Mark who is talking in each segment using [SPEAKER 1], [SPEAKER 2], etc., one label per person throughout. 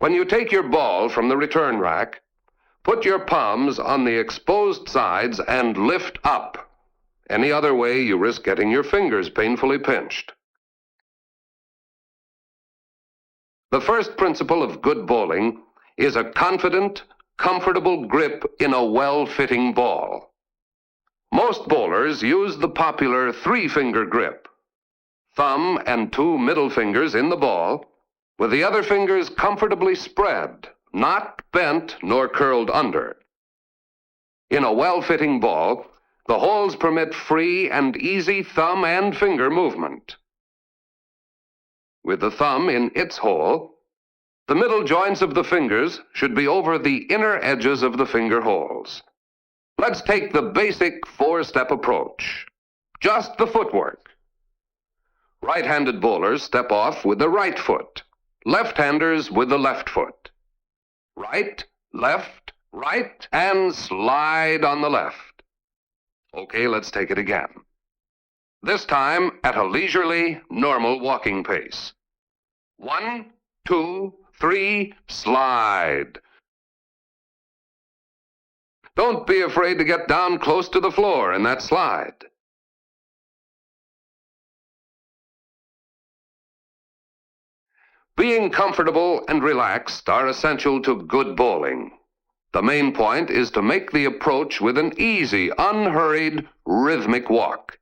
[SPEAKER 1] When you take your ball from the return rack, put your palms on the exposed sides and lift up. Any other way, you risk getting your fingers painfully pinched. The first principle of good bowling is a confident, comfortable grip in a well-fitting ball. Most bowlers use the popular three-finger grip, thumb and two middle fingers in the ball, with the other fingers comfortably spread, not bent nor curled under. In a well-fitting ball, the holes permit free and easy thumb and finger movement. With the thumb in its hole, the middle joints of the fingers should be over the inner edges of the finger holes. Let's take the basic four-step approach. Just the footwork. Right-handed bowlers step off with the right foot. Left-handers with the left foot. Right, and slide on the left. Okay, let's take it again. This time at a leisurely, normal walking pace. 1, 2, 3, slide. Don't be afraid to get down close to the floor in that slide. Being comfortable and relaxed are essential to good bowling. The main point is to make the approach with an easy, unhurried, rhythmic walk.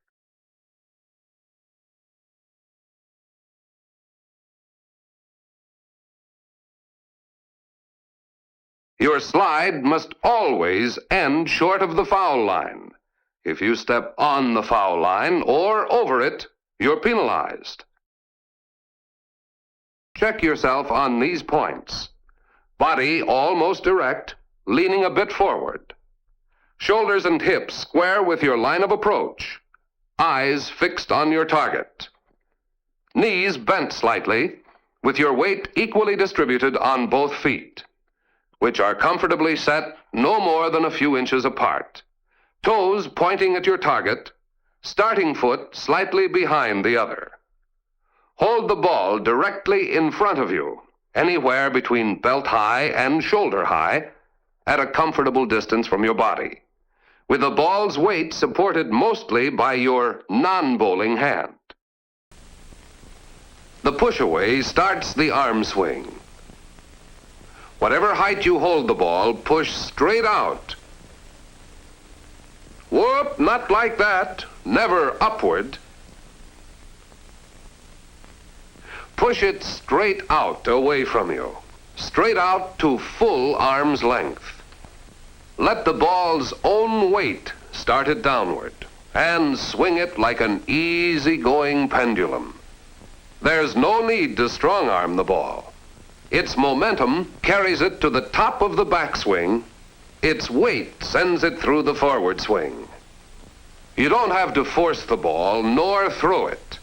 [SPEAKER 1] Your slide must always end short of the foul line. If you step on the foul line or over it, you're penalized. Check yourself on these points. Body almost erect, leaning a bit forward. Shoulders and hips square with your line of approach. Eyes fixed on your target. Knees bent slightly, with your weight equally distributed on both feet, which are comfortably set no more than a few inches apart. Toes pointing at your target, starting foot slightly behind the other. Hold the ball directly in front of you, anywhere between belt high and shoulder high, at a comfortable distance from your body, with the ball's weight supported mostly by your non-bowling hand. The push-away starts the arm swing. Whatever height you hold the ball, push straight out. Whoop, not like that. Never upward. Push it straight out away from you. Straight out to full arm's length. Let the ball's own weight start it downward and swing it like an easy-going pendulum. There's no need to strong-arm the ball. Its momentum carries it to the top of the backswing. Its weight sends it through the forward swing. You don't have to force the ball nor throw it.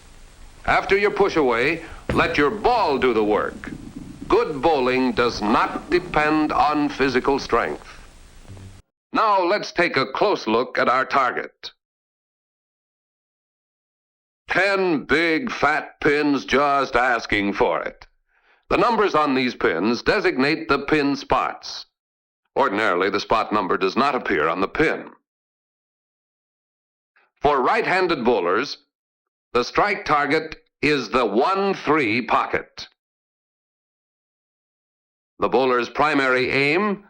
[SPEAKER 1] After you push away, let your ball do the work. Good bowling does not depend on physical strength. Now let's take a close look at our target. 10 big fat pins just asking for it. The numbers on these pins designate the pin spots. Ordinarily, the spot number does not appear on the pin. For right-handed bowlers, the strike target is the 1-3 pocket. The bowler's primary aim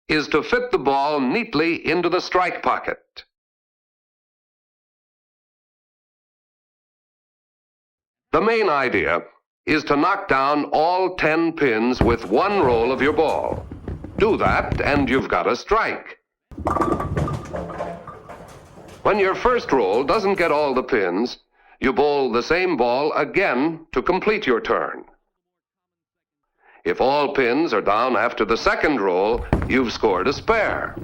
[SPEAKER 1] is to fit the ball neatly into the strike pocket. The main idea is to knock down all 10 pins with one roll of your ball. Do that and you've got a strike. When your first roll doesn't get all the pins, you bowl the same ball again to complete your turn. If all pins are down after the second roll, you've scored a spare.